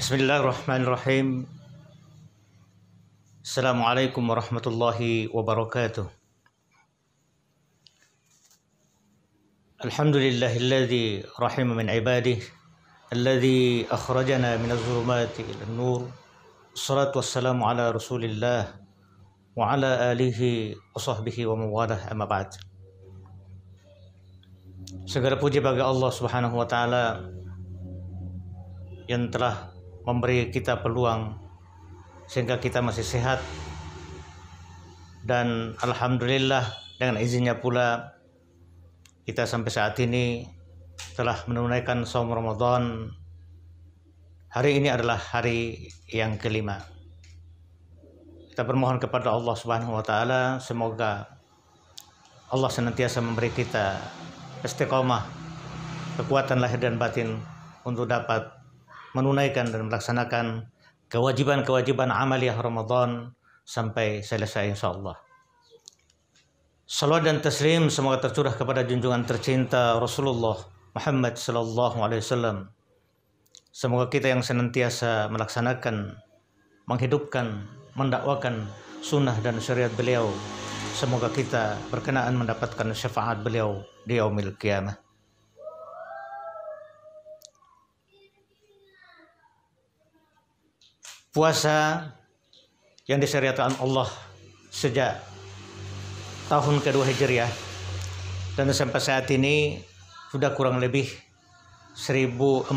Bismillahirrahmanirrahim. Assalamualaikum warahmatullahi wabarakatuh. Alhamdulillahilladzi rahima min ibadihi alladzi akhrajana minadh dhulumati ilan nur. Wassalatu wassalamu ala Rasulillah wa ala alihi wa sahbihi wa mawalah, amma ba'd. Segala puji bagi Allah Subhanahu wa taala yang telah memberi kita peluang sehingga kita masih sehat, dan alhamdulillah dengan izinnya pula kita sampai saat ini telah menunaikan shaum Ramadan. Hari ini adalah hari yang kelima. Kita bermohon kepada Allah Subhanahu wa taala semoga Allah senantiasa memberi kita istiqomah, kekuatan lahir dan batin untuk dapat menunaikan dan melaksanakan kewajiban-kewajiban amaliyah Ramadan sampai selesai insyaallah. Salawat dan taslim semoga tercurah kepada junjungan tercinta Rasulullah Muhammad sallallahu alaihi wasallam. Semoga kita yang senantiasa melaksanakan, menghidupkan, mendakwakan sunnah dan syariat beliau, semoga kita berkenaan mendapatkan syafaat beliau di yaumil qiyamah. Puasa yang disyariatkan Allah sejak tahun kedua Hijriah dan sampai saat ini sudah kurang lebih 1400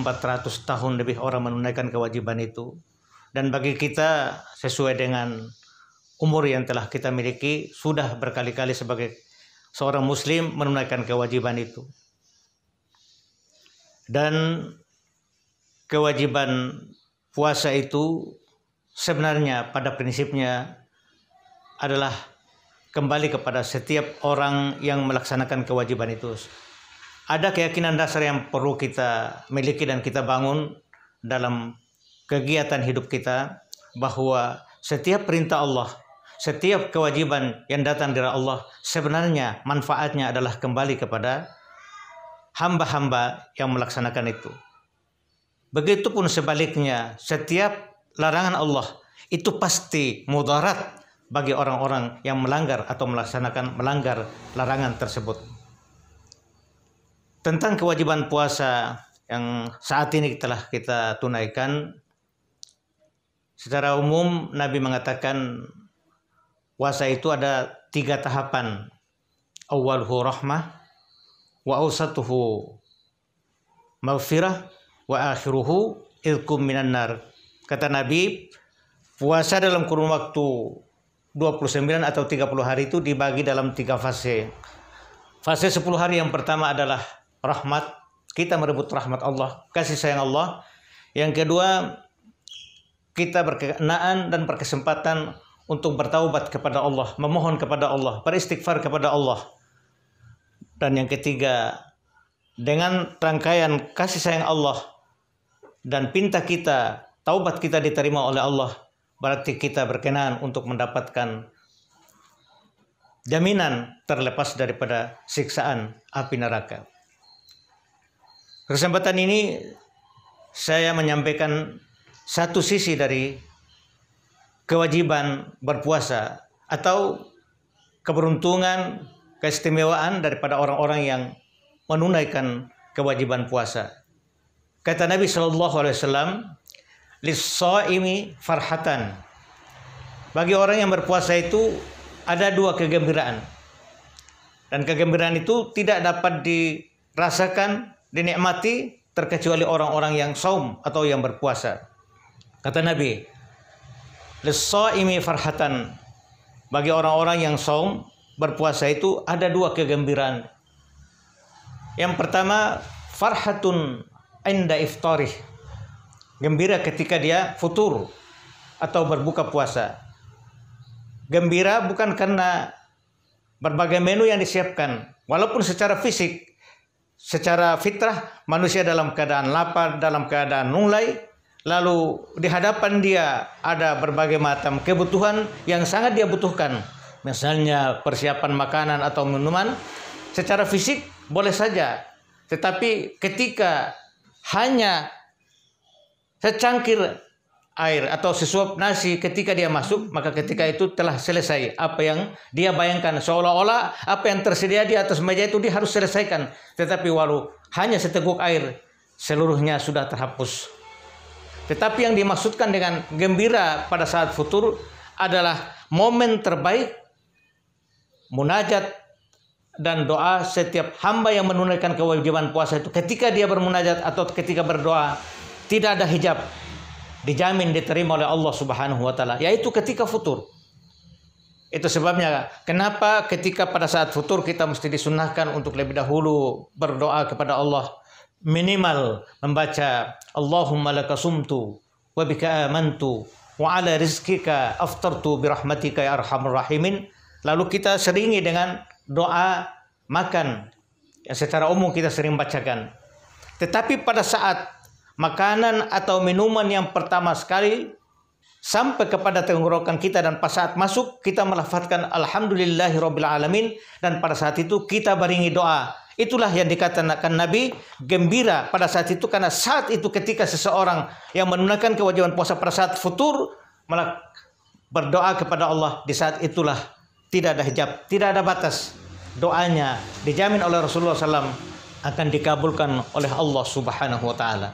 tahun lebih orang menunaikan kewajiban itu. Dan bagi kita sesuai dengan umur yang telah kita miliki sudah berkali-kali sebagai seorang muslim menunaikan kewajiban itu. Dan kewajiban puasa itu sebenarnya pada prinsipnya adalah kembali kepada setiap orang yang melaksanakan kewajiban itu. Ada keyakinan dasar yang perlu kita miliki dan kita bangun dalam kegiatan hidup kita, bahwa setiap perintah Allah, setiap kewajiban yang datang dari Allah sebenarnya manfaatnya adalah kembali kepada hamba-hamba yang melaksanakan itu. Begitupun sebaliknya, setiap larangan Allah itu pasti mudarat bagi orang-orang yang melanggar atau melanggar larangan tersebut. Tentang kewajiban puasa yang saat ini telah kita tunaikan, secara umum Nabi mengatakan puasa itu ada 3 tahapan. Awwaluhu rahmah, wa awsatuhu maghfirah, wa akhiruhu ilkum minan nar. Kata Nabi, puasa dalam kurun waktu 29 atau 30 hari itu dibagi dalam 3 fase. Fase 10 hari yang pertama adalah rahmat, kita merebut rahmat Allah, kasih sayang Allah. Yang kedua, kita berkenaan dan berkesempatan untuk bertaubat kepada Allah, memohon kepada Allah, beristighfar kepada Allah. Dan yang ketiga, dengan rangkaian kasih sayang Allah dan pinta kita, taubat kita diterima oleh Allah, berarti kita berkenan untuk mendapatkan jaminan terlepas daripada siksaan api neraka. Kesempatan ini saya menyampaikan satu sisi dari kewajiban berpuasa atau keberuntungan, keistimewaan daripada orang-orang yang menunaikan kewajiban puasa. Kata Nabi SAW, lis-shaimi farhatan. Bagi orang yang berpuasa itu ada 2 kegembiraan. Dan kegembiraan itu tidak dapat dirasakan, dinikmati terkecuali orang-orang yang saum atau yang berpuasa. Kata Nabi, lis-shaimi farhatan. Bagi orang-orang yang saum, berpuasa itu ada 2 kegembiraan. Yang pertama, farhatun inda iftarih. Gembira ketika dia futur atau berbuka puasa. Gembira bukan karena berbagai menu yang disiapkan. Walaupun secara fisik, secara fitrah manusia dalam keadaan lapar, dalam keadaan nulai, lalu di hadapan dia ada berbagai macam kebutuhan yang sangat dia butuhkan. Misalnya persiapan makanan atau minuman, secara fisik boleh saja. Tetapi ketika hanya secangkir air atau sesuap nasi ketika dia masuk, maka ketika itu telah selesai apa yang dia bayangkan, seolah-olah apa yang tersedia di atas meja itu dia harus selesaikan. Tetapi walau hanya seteguk air, seluruhnya sudah terhapus. Tetapi yang dimaksudkan dengan gembira pada saat futur adalah momen terbaik munajat dan doa setiap hamba yang menunaikan kewajiban puasa itu. Ketika dia bermunajat atau ketika berdoa, tidak ada hijab, dijamin diterima oleh Allah Subhanahu wa taala, yaitu ketika futur. Itu sebabnya kenapa ketika pada saat futur kita mesti disunahkan untuk lebih dahulu berdoa kepada Allah, minimal membaca Allahumma laka sumtu wa bika amantu wa ala rizkika aftartu birahmatika ya arhamar rahimin. Lalu kita seringi dengan doa makan yang secara umum kita sering bacakan. Tetapi pada saat makanan atau minuman yang pertama sekali sampai kepada tenggorokan kita dan pada saat masuk kita melafazkan alhamdulillahirabbil alamin, dan pada saat itu kita baringi doa. Itulah yang dikatakan Nabi gembira pada saat itu, karena saat itu ketika seseorang yang menunaikan kewajiban puasa pada saat futur malah berdoa kepada Allah, di saat itulah tidak ada hijab, tidak ada batas. Doanya dijamin oleh Rasulullah SAW akan dikabulkan oleh Allah Subhanahu wa taala.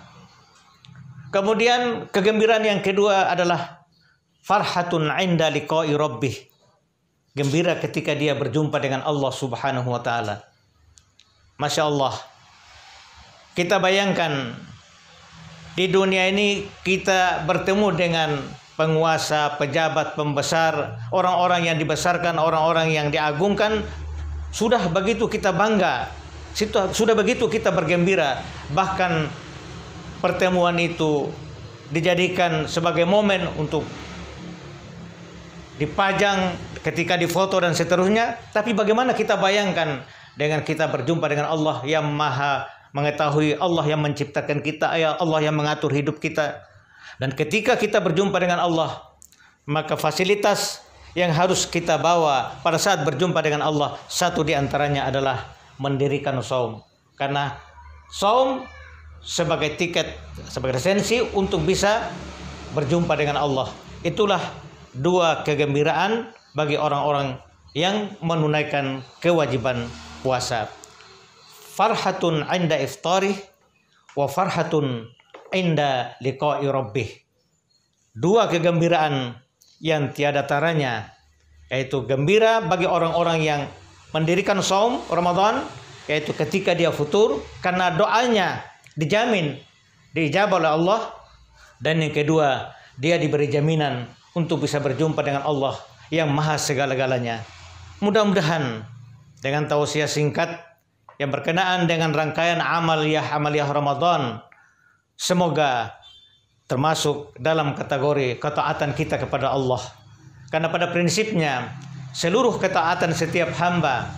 Kemudian kegembiraan yang kedua adalah farhatun 'inda liqa'i rabbih. Gembira ketika dia berjumpa dengan Allah Subhanahu wa taala. Masya Allah. Kita bayangkan di dunia ini kita bertemu dengan penguasa, pejabat, pembesar, orang-orang yang dibesarkan, orang-orang yang diagungkan. Sudah begitu kita bangga, sudah begitu kita bergembira. Bahkan pertemuan itu dijadikan sebagai momen untuk dipajang ketika difoto dan seterusnya. Tapi bagaimana kita bayangkan dengan kita berjumpa dengan Allah yang maha mengetahui, Allah yang menciptakan kita, Allah yang mengatur hidup kita. Dan ketika kita berjumpa dengan Allah, maka fasilitas yang harus kita bawa pada saat berjumpa dengan Allah, satu di antaranya adalah mendirikan saum. Karena saum sebagai tiket, sebagai lisensi untuk bisa berjumpa dengan Allah. Itulah dua kegembiraan bagi orang-orang yang menunaikan kewajiban puasa. Farhatun 'inda iftarih wa farhatun 'inda liqa'i rabbih. Dua kegembiraan yang tiada taranya, yaitu gembira bagi orang-orang yang mendirikan saum Ramadan, yaitu ketika dia futur karena doanya dijamin diijabah oleh Allah. Dan yang kedua, dia diberi jaminan untuk bisa berjumpa dengan Allah yang maha segala-galanya. Mudah-mudahan dengan tausiah singkat yang berkenaan dengan rangkaian amaliyah Ramadan, semoga termasuk dalam kategori ketaatan kita kepada Allah. Karena pada prinsipnya seluruh ketaatan setiap hamba,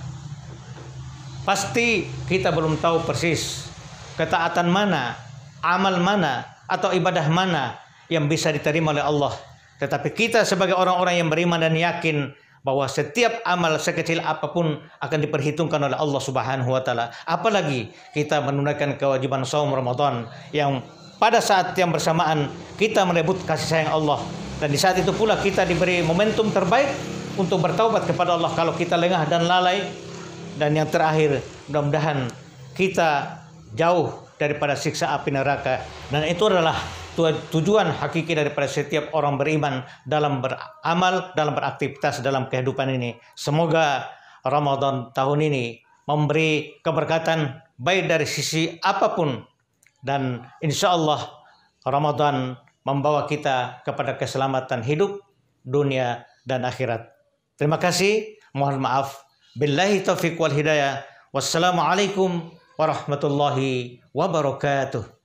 pasti kita belum tahu persis ketaatan mana, amal mana, atau ibadah mana yang bisa diterima oleh Allah. Tetapi kita sebagai orang-orang yang beriman dan yakin bahwa setiap amal sekecil apapun akan diperhitungkan oleh Allah Subhanahu wa taala. Apalagi kita menunaikan kewajiban saum Ramadan yang pada saat yang bersamaan kita merebut kasih sayang Allah, dan di saat itu pula kita diberi momentum terbaik untuk bertaubat kepada Allah kalau kita lengah dan lalai. Dan yang terakhir, mudah-mudahan kita jauh daripada siksa api neraka, dan itu adalah tujuan hakiki daripada setiap orang beriman dalam beramal, dalam beraktivitas dalam kehidupan ini. Semoga Ramadan tahun ini memberi keberkatan baik dari sisi apapun, dan insya Allah Ramadan membawa kita kepada keselamatan hidup, dunia, dan akhirat. Terima kasih. Mohon maaf. Billahi taufiq wal hidayah. Wassalamualaikum warahmatullahi wabarakatuh.